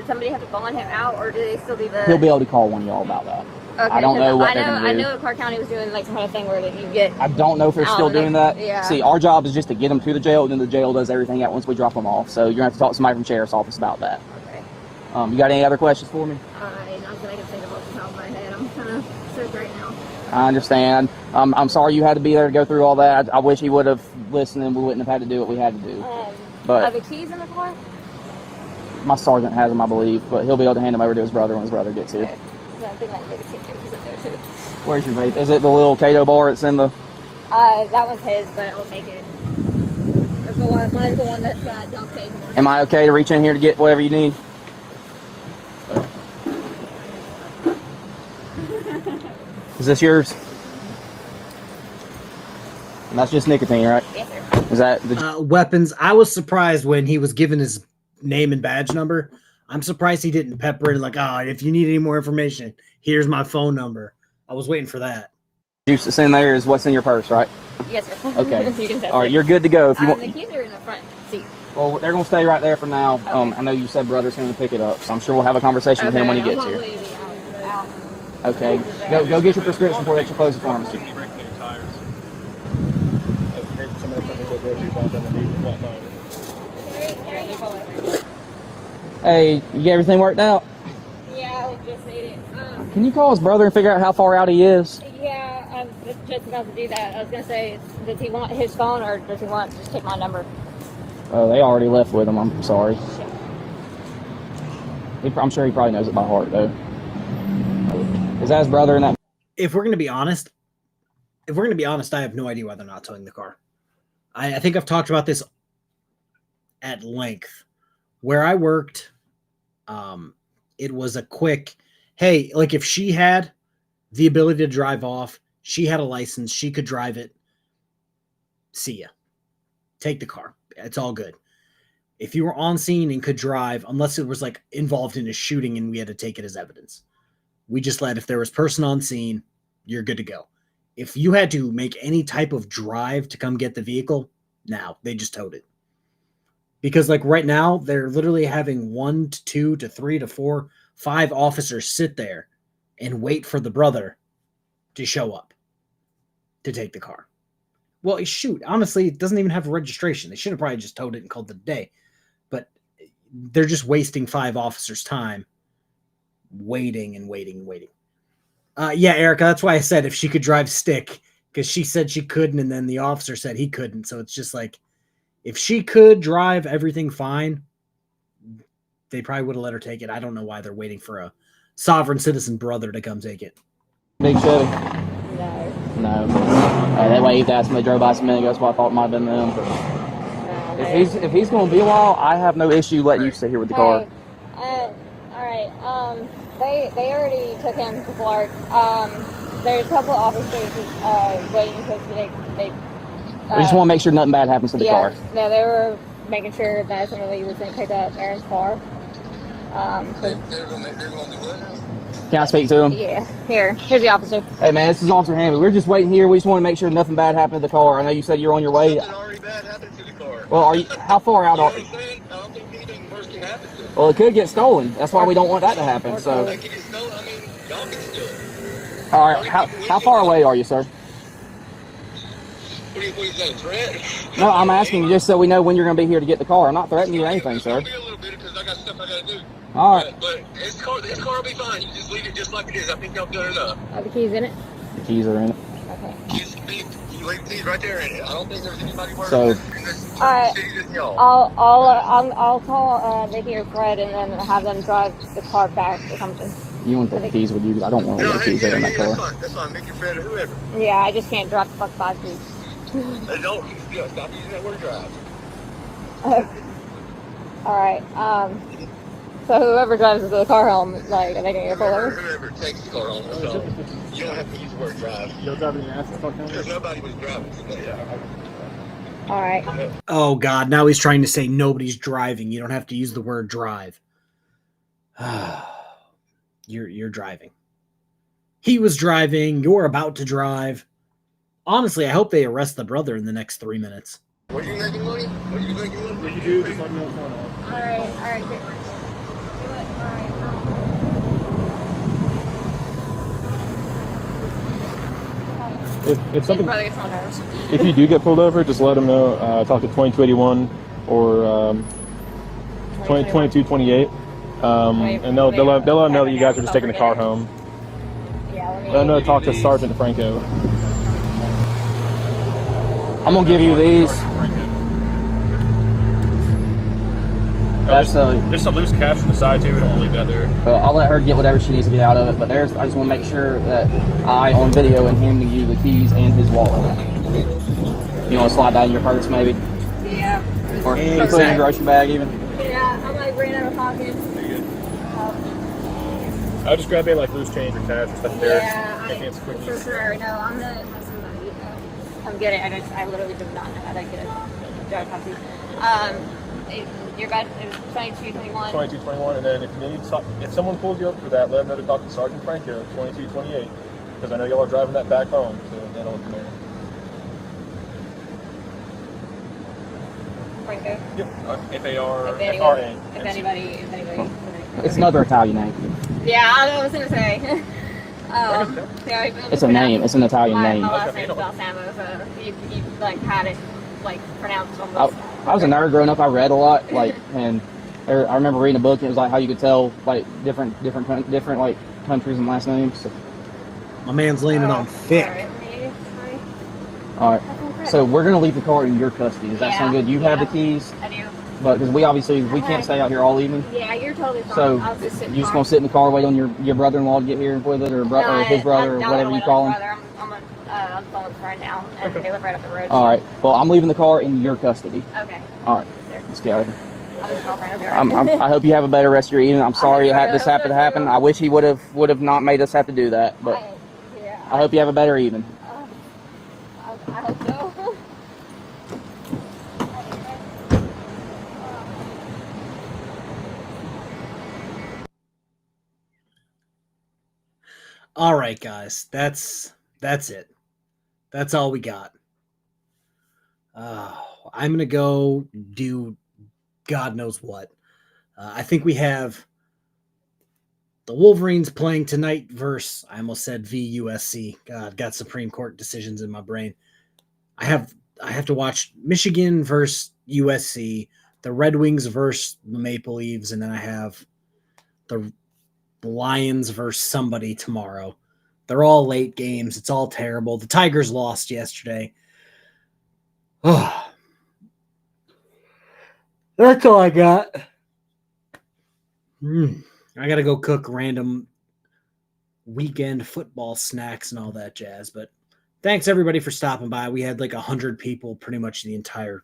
somebody have to bond him out, or do they still do the? He'll be able to call one of y'all about that. Okay, I don't know what they're going to do. I know Clark County was doing like some kind of thing where you get. I don't know if they're still doing that. Yeah. See, our job is just to get them to the jail, and then the jail does everything out once we drop them off. So you're going to have to talk to somebody from Sheriff's Office about that. Okay. You got any other questions for me? Not that I can think of off the top of my head. I'm kind of sick right now. I understand. I'm sorry you had to be there to go through all that. I wish he would have listened and we wouldn't have had to do what we had to do. But are the keys in the car? My sergeant has them, I believe, but he'll be able to hand them over to his brother when his brother gets here. Okay. I think I can take keys up there too. Where's your vape? Is it the little Cato bar that's in the... That one's his, but I'll take it. Mine's the one that's got duct tape. Am I okay to reach in here to get whatever you need? Is this yours? And that's just nicotine, right? Yes, sir. Is that the... Weapons. I was surprised when he was given his name and badge number. I'm surprised he didn't pepper it like, if you need any more information, here's my phone number. I was waiting for that. Juice that's in there is what's in your purse, right? Yes, sir. Okay. You can test All right, it. you're good to go. If you want. The keys are in the front seat. Well, they're gonna stay right there for now. Okay. I know you said brother's gonna pick it up, so I'm sure we'll have a conversation with him when he gets here. Okay. Go get your prescription before they close the pharmacy. Hey, you get everything worked out? Yeah, we just need it. Can you call his brother and figure out how far out he is? Yeah, I was just about to do that. I was gonna say, does he want his phone or does he want to just take my number? Oh, they already left with him. I'm sorry. I'm sure he probably knows it by heart, though. Is that his brother in that? If we're gonna be honest, I have no idea why they're not towing the car. I think I've talked about this at length. Where I worked, it was a quick, hey, like if she had the ability to drive off, she had a license, she could drive it. See ya. Take the car. It's all good. If you were on scene and could drive, unless it was like involved in a shooting and we had to take it as evidence, we just let, if there was person on scene, you're good to go. If you had to make any type of drive to come get the vehicle, now they just towed it. Because like right now, they're literally having 1 to 2 to 3 to 4, 5 officers sit there and wait for the brother to show up to take the car. Well, shoot, honestly, it doesn't even have a registration. They should have probably just towed it and called it a day. But they're just wasting 5 officers' time waiting and waiting and waiting. Yeah, Erica, that's why I said if she could drive stick, because she said she couldn't, and then the officer said he couldn't. So it's just like, if she could drive everything fine, they probably would have let her take it. I don't know why they're waiting for a sovereign citizen brother to come take it. Big Chevy? No. No. That way he asked me, they drove by some minute ago, that's why I thought it might have been them. If he's going to be a while, I have no issue letting you sit here with the car. All right. They already took him to Clark. There's a couple officers waiting because they We just want to make sure nothing bad happens to the car. Yeah, they were making sure that somebody was going to pick up Aaron's car. Can I speak to him? Yeah. Here's the officer. Hey man, this is Officer Hamby. We're just waiting here. We just want to make sure nothing bad happened to the car. I know you said you're on your way. Nothing already bad happened to the car. Well, how far out are you? I don't think anything worse can happen to it. Well, it could get stolen. That's why we don't want that to happen. So. Like it is stolen, I mean, y'all can steal it. All right. How far away are you, sir? What do you say, threat? No, I'm asking you just so we know when you're going to be here to get the car. I'm not threatening you or anything, sir. It's gonna be a little bit because I got stuff I got to do. All right. But this car will be fine. You just leave it just like it is. I think y'all done enough. Are the keys in it? The keys are in it. Okay. You leave the keys right there in it. I don't think there's anybody worse So- in this All right. city than y'all. I'll call Vicky or Fred and then have them drive the car back or something. You want the keys with you? Because I don't want to leave the keys there in that car. That's fine. Make your friend or whoever. Yeah, I just can't drop the fuck 5 keys. Don't. Yeah, stop using that word drive. All right. So whoever drives the car home, like, are they gonna get pulled over? Whoever takes the car home. So you don't have to use the word drive. You don't drive any ass fucking. Because nobody was driving today. All right. Oh God, now he's trying to say nobody's driving. You don't have to use the word drive. You're driving. He was driving. You're about to drive. Honestly, I hope they arrest the brother in the next 3 minutes. Were you making money? Were you making money? What you do, just let me know what's going on. All right. Good. If something, Brother gets on nerves. if you do get pulled over, just let them know. Talk to 2281 or 2228, and they'll let them know that you guys are just taking the car home. Yeah, Let them know to talk to Sergeant DeFranco. I'm gonna give you these. There's some loose cash on the side too. We don't want to leave that there. I'll let her get whatever she needs to get out of it. But I just want to make sure that I, on video, am handing you the keys and his wallet. You want to slide that in your purse, maybe? Yeah. Or put it in your grocery bag, even. Yeah, I'm like ran out of pockets. I'll just grab a loose change or cash or stuff there. Yeah, for sure. No, I'm gonna let somebody. I'm getting. I literally do not know how to get a drive copy. Your badge is 2221. 2221, and then if someone pulls you up for that, let them know to talk to Sergeant Franco, 2228, because I know y'all are driving that back home, so that'll come there. Franco. Yep. F-A-R-A. If anybody. It's another Italian name. Yeah, I was gonna say. It's a name. It's an Italian name. My last name is Balsamo, so you like had it like pronounced almost. I was a nerd growing up. I read a lot, and I remember reading a book. And it was like how you could tell like different like countries and last names. So. My man's leaning on thick. All right. So we're gonna leave the car in your custody. Does that sound good? You have the keys. I do. But because we can't stay out here all evening. Yeah, you're totally fine. So I'll just sit in you just gonna sit in the car, wait on your brother-in-law to get here with it, or his brother, or whatever you call him. I'm on the phone with right now, and they live right up the road. All right. Well, I'm leaving the car in your custody. Okay. All right. Let's get out of here. I'll just call right over. I hope you have a better rest of your evening. I'm sorry this happened to happen. I wish he would have not made us have to do that, but I hope you have a better evening. I hope so. All right, guys, that's it. That's all we got. I'm gonna go do God knows what. I think we have the Wolverines playing tonight versus, I almost said VUSC. God, got Supreme Court decisions in my brain. I have to watch Michigan versus USC, the Red Wings versus the Maple Leafs, and then I have the Lions versus somebody tomorrow. They're all late games. It's all terrible. The Tigers lost yesterday. Oh, that's all I got. I got to go cook random weekend football snacks and all that jazz. But thanks everybody for stopping by. We had like 100 people pretty much the entire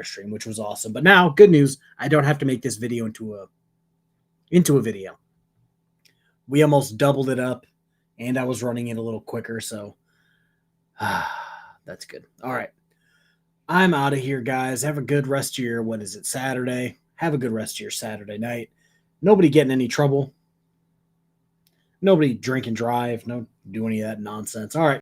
stream, which was awesome. But now, good news. I don't have to make this video into a video. We almost doubled it up, and I was running it a little quicker, so that's good. All right. I'm out of here, guys. Have a good rest of your, Saturday. Have a good rest of your Saturday night. Nobody get in any trouble. Nobody drink and drive. No do any of that nonsense. All right.